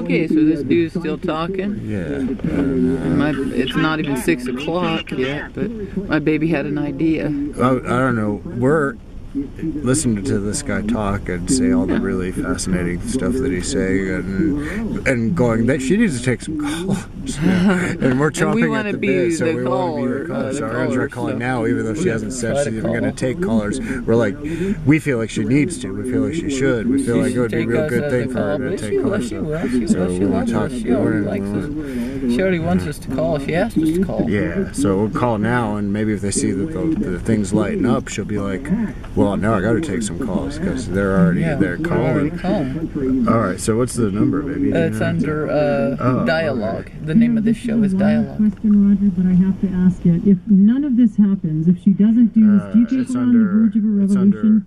Okay, so this dude's still talking. Yeah. It's not even 6 o'clock yet, but my baby had an idea. I don't know. We're listening to this guy talk and say all the really fascinating stuff that he's saying, and going that she needs to take some calls. And we're chomping at the bit, so we want to be the caller. So Aaron's calling now, even though she hasn't said she's even going to take callers. We're like, we feel like she needs to. We feel like she should. We feel like it would be a real good thing for her to take calls. So we want to talk. She already wants us to call. She asked us to call. Yeah, so we'll call now, and maybe if they see that the things lighten up, she'll be like, well, now I got to take some calls because they're already calling. All right, so what's the number, baby? It's under Dialogue. The name of this show is Dialogue. Question, Roger, but I have to ask it. If none of this happens, if she doesn't do this, do you think we're on the verge of a revolution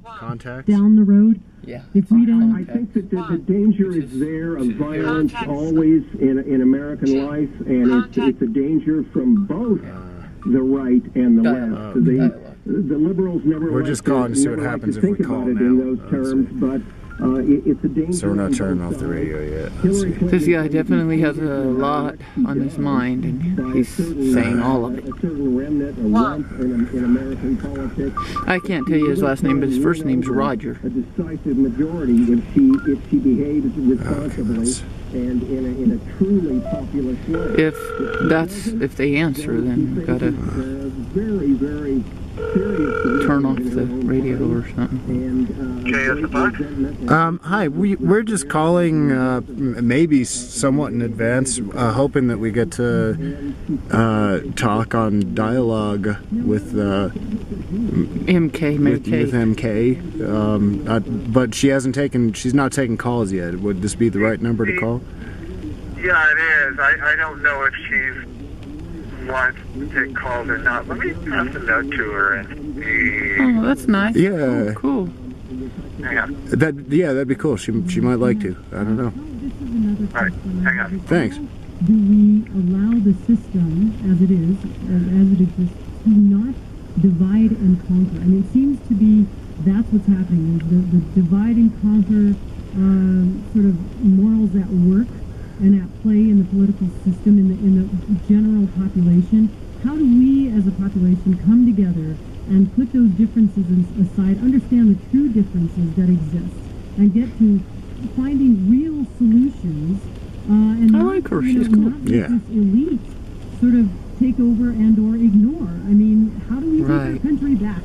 down the road? Yeah. If we don't, I think that the danger is there of violence always in American life, and it's a danger from both the right and the left. The liberals never. We're just calling to see what happens if we call now. In those terms, but it's a danger. So we're not turning off the radio yet. This guy definitely has a lot on his mind, and he's saying all of it. I can't tell you his last name, but his first name's Roger. A decisive majority if she behaves responsibly and in a truly populist way. If they answer, then we've got to very, very serious turn off the radio or something. KSFR? Hi, we're just calling maybe somewhat in advance, hoping that we get to talk on Dialogue with MK. With MK. But she's not taking calls yet. Would this be the right number to call? Yeah, it is. I don't know if she's wants to take calls or not. Let me pass a note to her and see. Oh, that's nice. Yeah. Cool. Hang on. That'd be cool. She might like to. I don't know. All right, hang on. Thanks. do we allow the system as it is, as it exists, to not divide and conquer? I mean, it seems to be that's what's happening. The divide and conquer sort of morals at work and at play in the political system, in the general population. How do we as a population come together and put those differences aside, understand the true differences that exist, and get to finding real solutions, and I like her. She's cool. Not let this elite sort of take over and or ignore. I mean, how do we take our country back?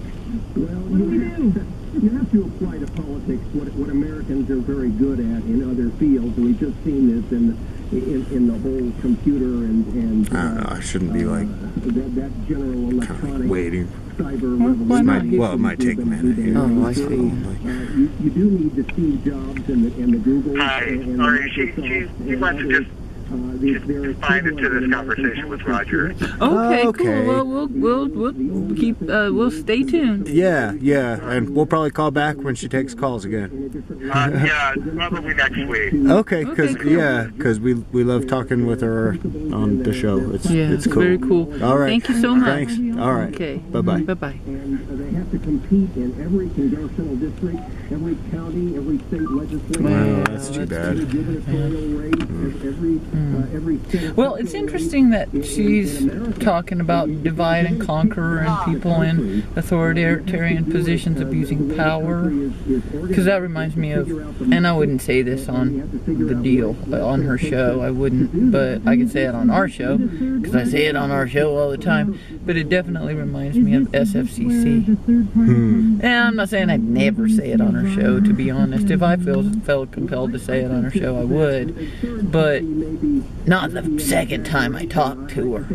Well, what do we do? You have to apply to politics what Americans are very good at in other fields, and we've just seen this in the whole computer and I shouldn't be like that general electronic kind of waiting. Cyber revolution. It might take a minute. Here. Oh, I see. You do need the Steve Jobs and the Google. Hi, sorry, she wants to just find into this conversation with Roger. Okay, cool. Well, we'll stay tuned. Yeah, and we'll probably call back when she takes calls again. Yeah, probably next week. Okay, because we love talking with her on the show. It's cool. Very cool. All right. Thank you so much. Thanks. All right. Okay. Bye-bye. Bye-bye. And they have to compete in every congressional district, every county, every state legislature. Wow, that's too bad. Well, it's interesting that she's talking about divide and conquer and people in authoritarian positions abusing power, because that reminds me of, and I wouldn't say this on the deal, on her show, I wouldn't, but I can say it on our show, because I say it on our show all the time, but it definitely reminds me of SFCC. And I'm not saying I'd never say it on her show, to be honest. If I felt compelled to say it on her show, I would, but not the second time I talked to her.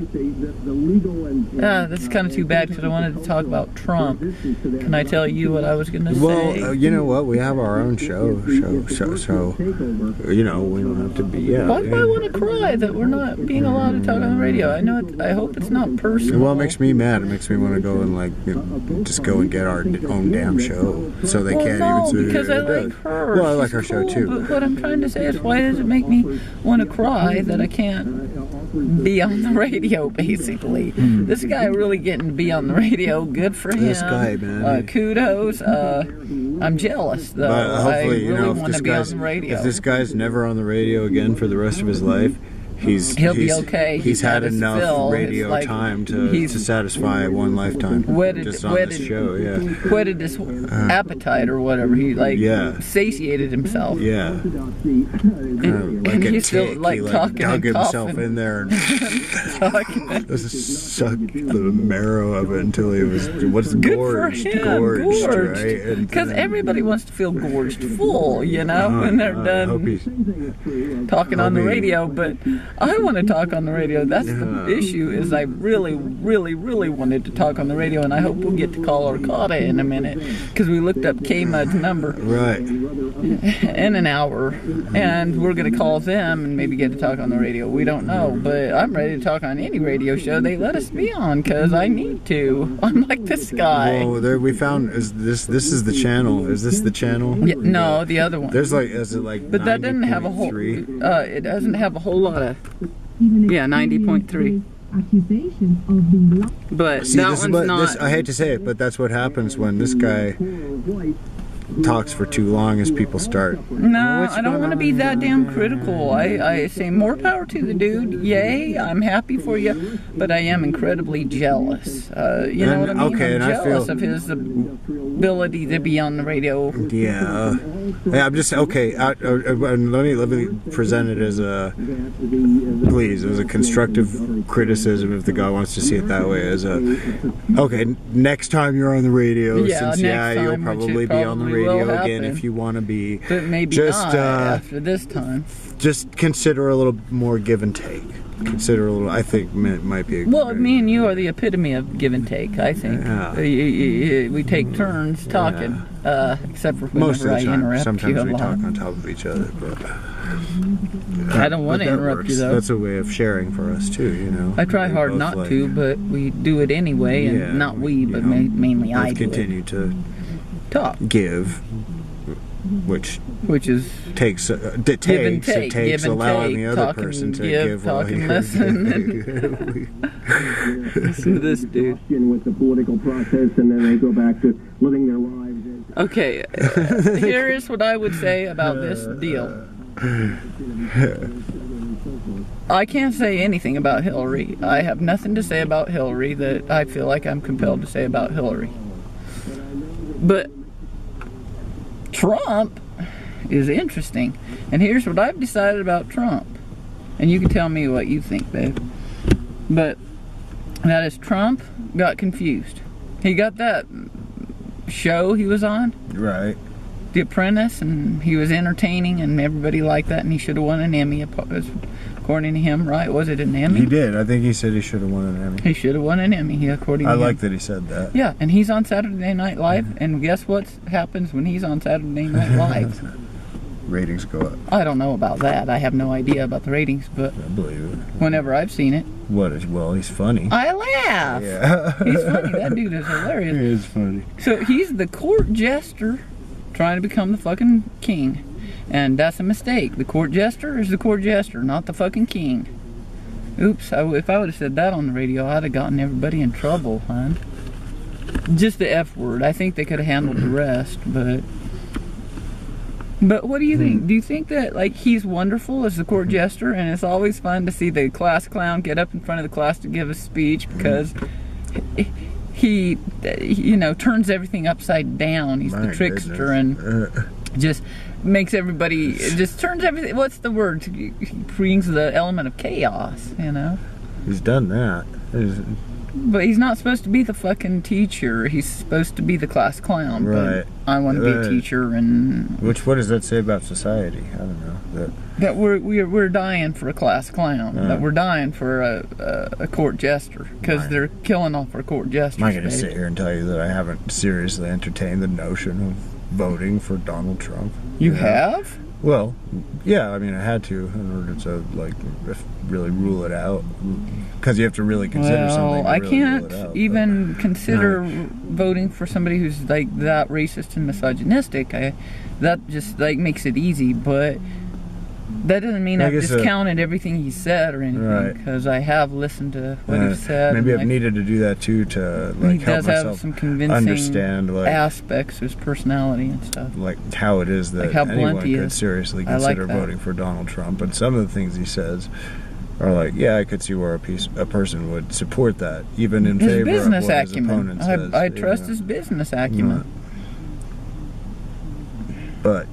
That's kind of too bad, because I wanted to talk about Trump. Can I tell you what I was going to say? Well, you know what? We have our own show, so you know, we don't have to be. Why do I want to cry that we're not being allowed to talk on the radio? I know. I hope it's not personal. Well, it makes me mad. It makes me want to go and just go and get our own damn show, so they can't even say because I like her. Well, I like her show too. But what I'm trying to say is, why does it make me want to cry that I can't be on the radio, basically? This guy really getting to be on the radio. Good for him. This guy, man. Kudos. I'm jealous, though. But hopefully, I really if want this to be on guy's the radio. if this guy's never on the radio again for the rest of his life, he'll be okay. He's had his enough fill. radio Like, time to satisfy one lifetime. Just on this show, yeah. Whetted his appetite or whatever. He satiated himself. Yeah. And he's still like talking dug and himself coughing. in there and sucked the marrow of it until he was gorged, right? Because everybody wants to feel gorged full, when they're done talking on the radio. But I want to talk on the radio. That's the issue. Is I really, really, really wanted to talk on the radio, and I hope we'll get to call Arcata in a minute because we looked up K-Mud's number in an hour, and we're going to call them and maybe get to talk on the radio. We don't know, but I'm ready to talk on any radio show they let us be on because I need to. I'm like this guy. Well, there we found this is the channel. Is this the channel? Yeah, no, the other one. There's is it like? But that doesn't have a whole. It doesn't have a whole lot of. 90.3. Accusations of the but see, that one's not. I hate to say it, but that's what happens when this guy talks for too long as people start. No, I don't want to be that damn critical. I say more power to the dude. Yay, I'm happy for you, but I am incredibly jealous. You know what I mean? Okay, I'm jealous of his ability to be on the radio. Yeah. I'm just okay. Let me present it as a constructive criticism if the guy wants to see it that way. As next time you're on the radio, you'll probably be on the radio again if you want to be. But maybe just not after this time. Just consider a little more give and take. I think it might be. Me and you are the epitome of give and take. I think we take turns talking, except for whenever I interrupt Sometimes you a we lot. talk on top of each other, but I don't want to interrupt you though. That's a way of sharing for us too, I try hard not to, but we do it anyway, and not we, but mainly I do. Continue to talk, give. Which is takes allowing the other person to give talking listen to this dude with the political process, and then they go back to living their lives. Okay, here is what I would say about this deal. I can't say anything about Hillary. I have nothing to say about Hillary that I feel like I'm compelled to say about Hillary. But Trump is interesting, and here's what I've decided about Trump, and you can tell me what you think, babe. But that is, Trump got confused. He got that show he was on, right? The Apprentice, and he was entertaining, and everybody liked that, and he should have won an Emmy, according to him, right? Was it an Emmy? He did. I think he said he should have won an Emmy. He should have won an Emmy, according to him. I like that he said that. Yeah, and he's on Saturday Night Live, and guess what happens when he's on Saturday Night Live? Ratings go up. I don't know about that. I have no idea about the ratings, but I believe it. Whenever I've seen it. Well, he's funny. I laugh. Yeah. He's funny. That dude is hilarious. He is funny. So he's the court jester trying to become the fucking king. And that's a mistake. The court jester is the court jester, not the fucking king. Oops, if I would have said that on the radio, I'd have gotten everybody in trouble, hon. Just the F word. I think they could have handled the rest, but what do you think? Do you think that, like, he's wonderful as the court jester, and it's always fun to see the class clown get up in front of the class to give a speech because he turns everything upside down. He's the trickster and just makes everybody, just turns everything, what's the word? He brings the element of chaos, He's done that. But he's not supposed to be the fucking teacher. He's supposed to be the class clown. Right. But I want to be a teacher, and what does that say about society? I don't know. That we're dying for a class clown. That we're dying for a court jester because they're killing off our court jesters. I'm not going to sit here and tell you that I haven't seriously entertained the notion of voting for Donald Trump. You have? Well, yeah. I mean, I had to in order to really rule it out, because you have to really consider something. I can't even consider voting for somebody who's like that racist and misogynistic. That just makes it easy. But That doesn't mean I've discounted everything he said or anything, because I have listened to what he said. Maybe I've needed to do that too, to like help myself have some convincing understand like aspects of his personality and stuff. Like how it is that like how anyone he could is. seriously consider voting for Donald Trump. But some of the things he says are like, yeah, I could see where a person would support that, even in favor of what his opponent says. I trust his business acumen. But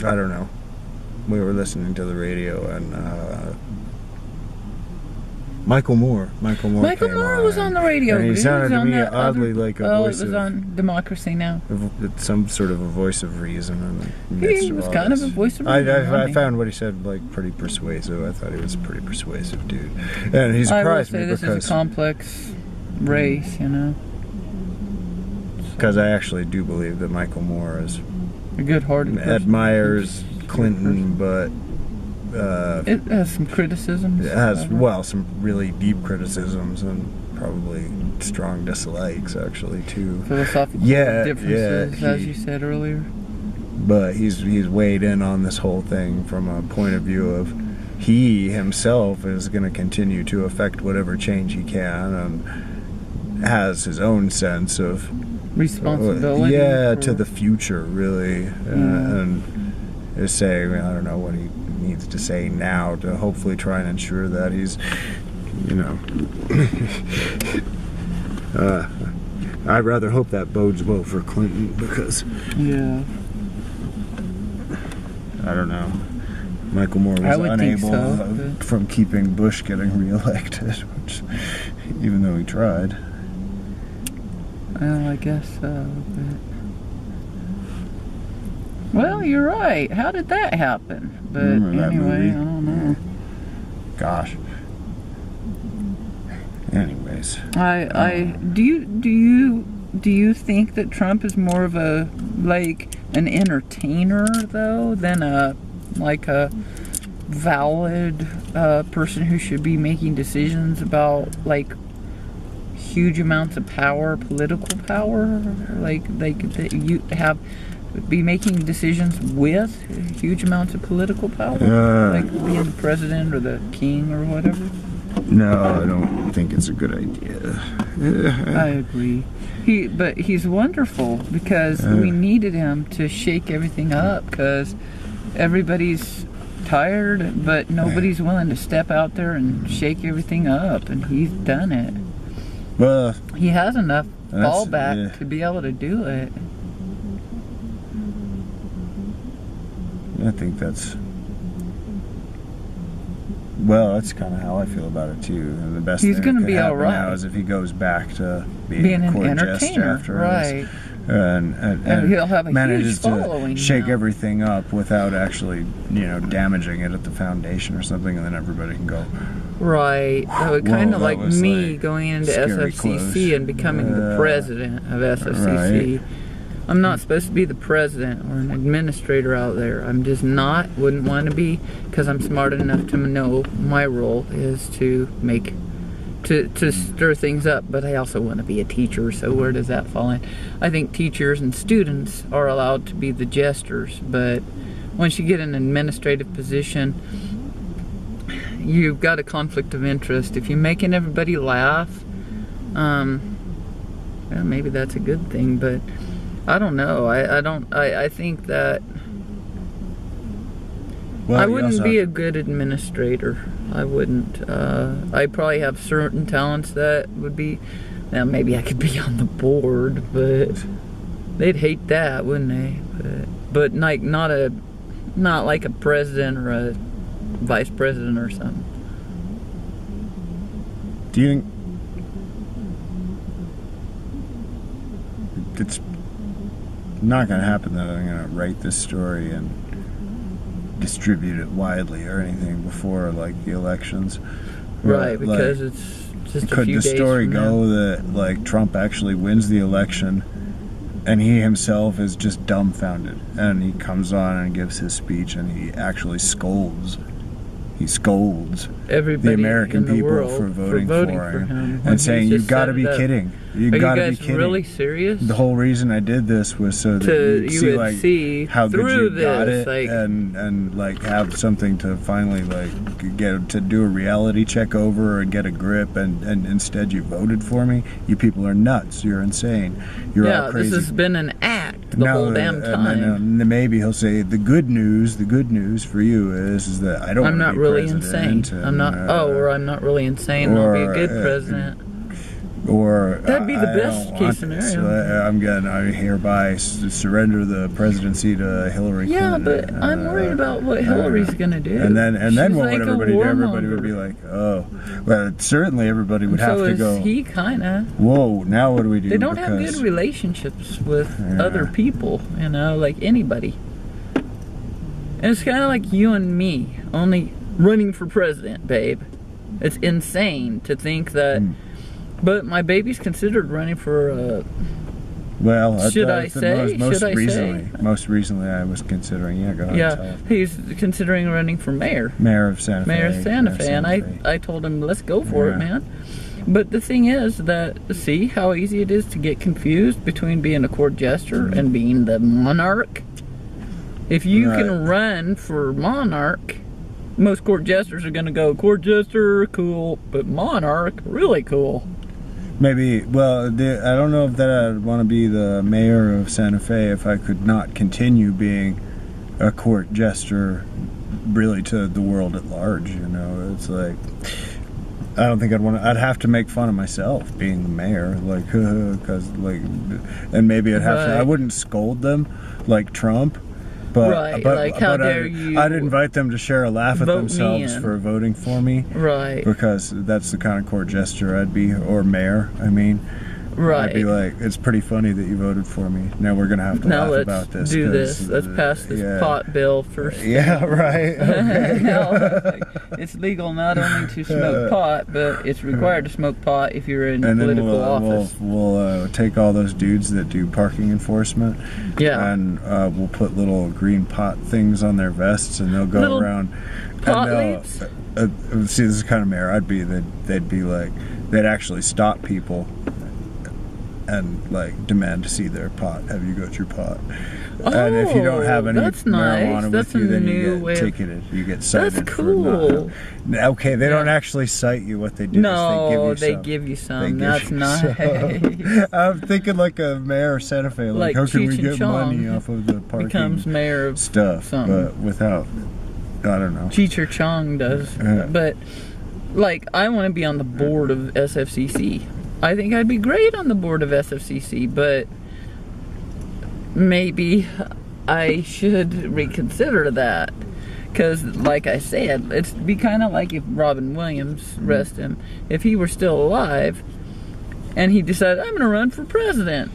I don't know. We were listening to the radio and Michael Moore was on the radio. And he sounded to me oddly like a voice it was on Democracy Now! Some sort of a voice of reason in the midst He was of kind of a voice of reason. I found what he said like pretty persuasive. I thought he was a pretty persuasive dude. And he surprised me because... this is a complex race, you know. Because I actually do believe that Michael Moore is... a good-hearted person. Admires Clinton, but... it has some criticisms. It has, some really deep criticisms and probably strong dislikes, actually, too. Philosophical differences, as you said earlier. But he's weighed in on this whole thing from a point of view of he himself is going to continue to affect whatever change he can and has his own sense of responsibility. To the future, really. And is saying, I don't know what he needs to say now to hopefully try and ensure that he's, I'd rather hope that bodes well for Clinton because I don't know. Michael Moore was unable from keeping Bush getting reelected, which, even though he tried. Well, I guess so. Well, you're right. How did that happen? But anyway, I don't know. Gosh. Anyways. Do you think that Trump is more of an entertainer though than a valid person who should be making decisions about huge amounts of power, political power, that you have be making decisions with huge amounts of political power, like being the president or the king or whatever? No, I don't think it's a good idea. I agree. But he's wonderful because we needed him to shake everything up because everybody's tired, but nobody's willing to step out there and shake everything up, and he's done it. Well, he has enough fallback to be able to do it. I think that's kind of how I feel about it too. And the best he's thing that could happen now is if he goes back to being a court entertainer, jester, right? And he'll have a manages huge following to shake now. Everything up without actually, damaging it at the foundation or something, and then everybody can go. Right. So it kind of like me going into SFCC close. And becoming the president of SFCC. Right. I'm not supposed to be the president or an administrator out there. I'm just not, wouldn't want to be, because I'm smart enough to know my role is to stir things up, but I also want to be a teacher, so where does that fall in? I think teachers and students are allowed to be the jesters, but once you get an administrative position, you've got a conflict of interest. If you're making everybody laugh, well, maybe that's a good thing, but I don't know. I think that I wouldn't be a good administrator. I wouldn't. I probably have certain talents that would be. Now maybe I could be on the board, but they'd hate that, wouldn't they? But like not like a president or a vice president or something. Do you think it's not going to happen that I'm going to write this story and distribute it widely or anything before the elections? Right, because it's just a few days. Could the story go that Trump actually wins the election and he himself is just dumbfounded and he comes on and gives his speech and he actually scolds he scolds everybody the American in the people world for voting for him when and saying, he "You've just got to set be it up." kidding! You've Are got to you be guys kidding!" really serious? The whole reason I did this was so that You see would like see how good through you got this, it, like- and like have something to finally like get to do a reality check over and get a grip, and instead you voted for me. You people are nuts. You're insane. You're all Yeah, crazy. this has been an act the whole damn time. And then maybe he'll say the good news for you is that I don't. I'm wanna not be really president, insane. I'm not. Or I'm not really insane. I'll be a good president. Or That'd be the I best don't case want scenario. this. I hereby surrender the presidency to Hillary Yeah, Clinton. but I'm worried about what Hillary's gonna do. And then She's what like would a everybody do? Everybody would warmonger. be like, oh, well, certainly everybody would have So to is go. he kinda. Whoa, now what do we do? They don't have Because- good relationships with Yeah. other people, you know, like anybody. And it's kind of like you and me, only running for president, babe. It's insane to think that. But my baby's considered running for. Well, Should I say? Most Should I recently, say? Most recently, I was considering. Yeah, go ahead. Yeah, tell us. he's considering running for mayor. Mayor of Santa Fe. Mayor of Santa Fe, and Fe. I told him, let's go for it, Yeah. man. But the thing is that, see how easy it is to get confused between being a court jester and being the monarch? If you can run for monarch, most court jesters are going to go, court jester, cool, but monarch, really cool. Maybe, well, I don't know if that I'd want to be the mayor of Santa Fe if I could not continue being a court jester really to the world at large, you know. It's like, I don't think I'd have to make fun of myself being the mayor, like, because, like, and maybe I'd have to, I wouldn't scold them like Trump. But, like, how dare you I'd invite them to share a laugh at vote me themselves in. for voting for me. Right. Because that's the kind of court jester I'd be, or mayor, I mean. Right. I'd be like, it's pretty funny that you voted for me. Now we're going to have to Now laugh let's about this. do this. Let's pass this pot bill first. Yeah, right. Okay. No, it's legal not only to smoke pot, but it's required to smoke pot if you're in political office. We'll take all those dudes that do parking enforcement, and we'll put little green pot things on their vests, and they'll go little around. Pot and leaves? See, this is the kind of mayor I'd be. They'd be like, they'd actually stop people and like demand to see their pot. Have you got your pot? And if you don't have any marijuana with you, then you get ticketed. You get cited. That's cool. Okay, they don't actually cite you. What they do no, is they give you some. They give That's you nice. I'm thinking like a mayor of Santa Fe. Like how can we get money off of the parking becomes mayor of stuff, something. but without, I don't know. Cheech or Chong does. But like, I want to be on the board of SFCC. I think I'd be great on the board of SFCC, but maybe I should reconsider that. Because, like I said, it'd be kind of like if Robin Williams, rest him, if he were still alive and he decided, I'm going to run for president.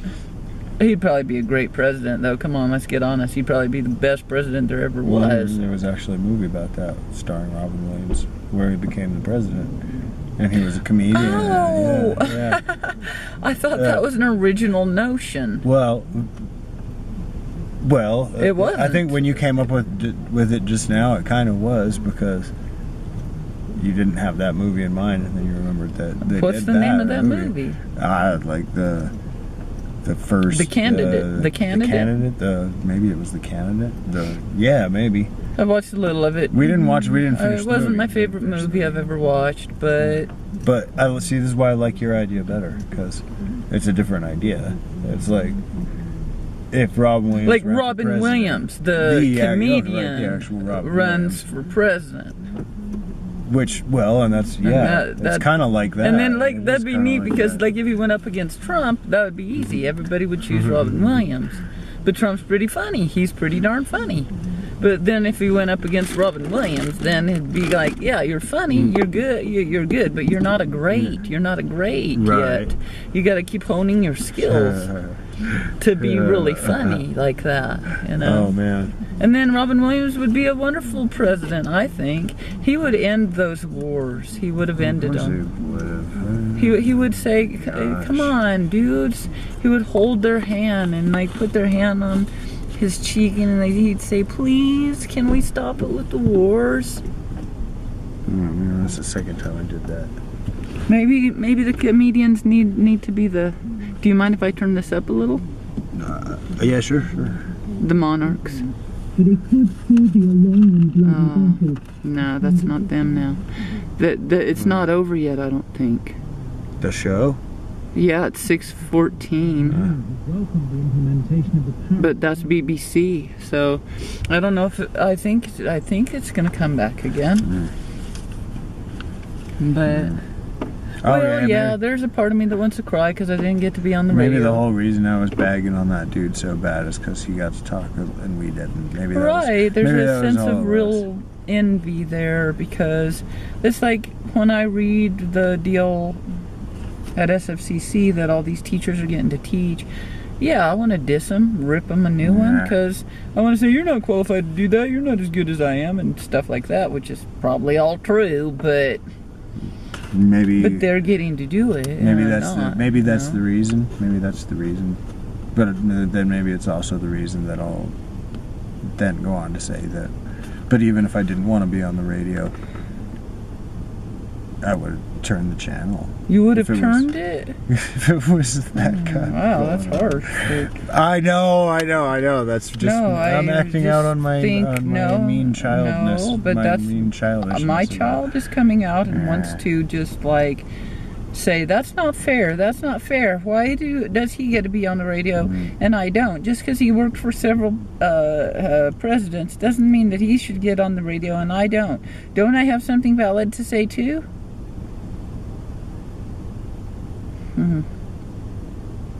He'd probably be a great president, though. Come on, let's get honest. He'd probably be the best president there ever was. There was actually a movie about that starring Robin Williams where he became the president. And he was a comedian. Oh! Yeah. I thought that was an original notion. Well, it wasn't. I think when you came up with it just now, it kind of was, because you didn't have that movie in mind, and then you remembered that they What's did the name of that movie? Like the first. The Candidate. The Candidate. Maybe it was The Candidate. Yeah, maybe. I watched a little of it. We didn't finish. It wasn't my favorite movie I've ever watched, but I see. This is why I like your idea better, because it's a different idea. It's like if Robin Williams, like Robin Williams, the comedian, the actual Robin runs Williams. for president. Which, and that's that's kind of like that. And then that'd be neat because if he went up against Trump, that would be easy. Everybody would choose Robin Williams, but Trump's pretty funny. He's pretty darn funny. But then if he went up against Robin Williams, then it'd be like, yeah, you're funny, you're good, you're good, but you're not a great. You're not a great yet. You got to keep honing your skills to be really funny like that, you know. Oh man. And then Robin Williams would be a wonderful president, I think. He would end those wars. He would have ended them. He would say, come on, dudes. He would hold their hand and put their hand on his cheek, and he'd say, please, can we stop it with the wars? That's the second time I did that. Maybe the comedians need to be the. Do you mind if I turn this up a little? Yeah, sure. The monarchs. But it could still be a long and bloody battle. No, that's not them now. It's not over yet, I don't think. The show? Yeah, it's 6:14. Welcome the implementation of the power. But that's BBC, so I don't know if I think it's gonna come back again. But there's a part of me that wants to cry because I didn't get to be on the radio. Maybe the whole reason I was bagging on that dude so bad is because he got to talk and we didn't. Maybe that right. Was, there's a sense all of real envy there because it's like when I read the deal at SFCC that all these teachers are getting to teach. Yeah, I want to diss them, rip them a new one, because I want to say, you're not qualified to do that, you're not as good as I am, and stuff like that, which is probably all true, but they're getting to do it. Maybe that's the reason. Maybe that's the reason. But then maybe it's also the reason that I'll then go on to say that. But even if I didn't want to be on the radio, I would have turned the channel. You would have turned it? If it was that guy. Wow, that's harsh. I know. That's just I'm acting out on my mean childness. No, but that's mean childishness. My child is coming out and wants to just like say that's not fair. That's not fair. Why does he get to be on the radio and I don't? Just because he worked for several presidents doesn't mean that he should get on the radio and I don't. Don't I have something valid to say too?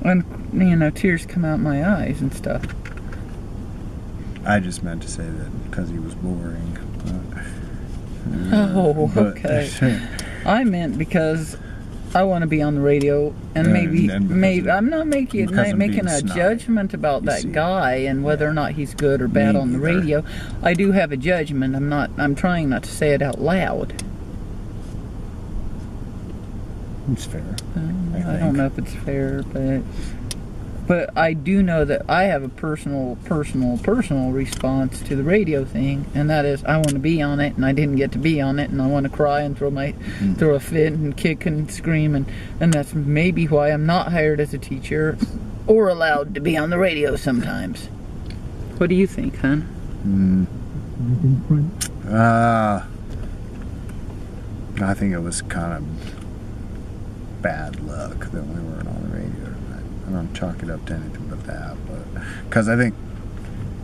And tears come out my eyes and stuff. I just meant to say that because he was boring. Okay. I meant because I want to be on the radio, and maybe I'm not making a judgment about that guy and whether or not he's good or bad on the radio. I do have a judgment. I'm trying not to say it out loud. It's fair. I don't know if it's fair, but I do know that I have a personal response to the radio thing, and that is I want to be on it, and I didn't get to be on it, and I want to cry and throw a fit and kick and scream, and that's maybe why I'm not hired as a teacher or allowed to be on the radio sometimes. What do you think, hon? I think it was kind of bad luck that we weren't on the radio tonight. I don't chalk it up to anything but that, but because I think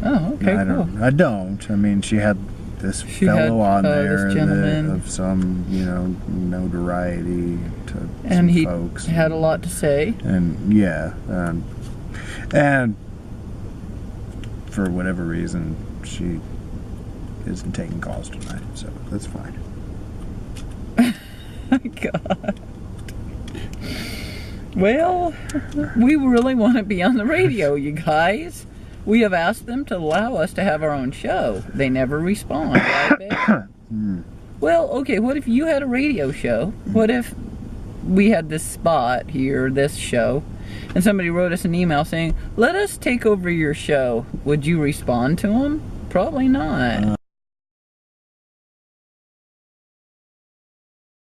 I don't. I mean, she had this fellow on there of some notoriety to some folks, had a lot to say, and and for whatever reason she isn't taking calls tonight, so that's fine. God. Well, we really want to be on the radio, you guys. We have asked them to allow us to have our own show. They never respond, right? Well, okay, what if you had a radio show? What if we had this spot here, this show, and somebody wrote us an email saying, let us take over your show? Would you respond to them? Probably not.